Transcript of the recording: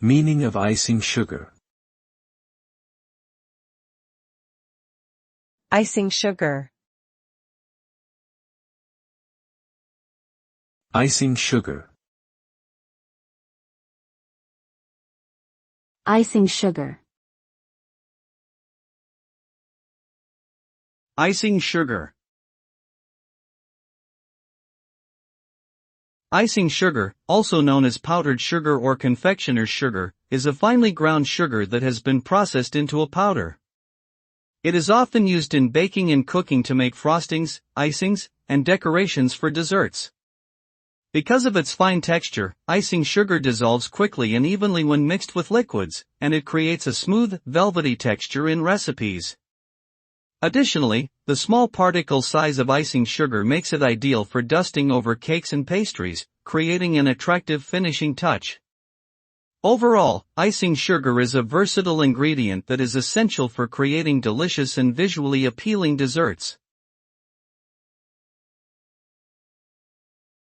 Meaning of icing sugar. Icing sugar. Icing sugar. Icing sugar. Icing sugar. Icing sugar, also known as powdered sugar or confectioner's sugar, is a finely ground sugar that has been processed into a powder. It is often used in baking and cooking to make frostings, icings, and decorations for desserts. Because of its fine texture, icing sugar dissolves quickly and evenly when mixed with liquids, and it creates a smooth, velvety texture in recipes. Additionally, the small particle size of icing sugar makes it ideal for dusting over cakes and pastries, creating an attractive finishing touch. Overall, icing sugar is a versatile ingredient that is essential for creating delicious and visually appealing desserts.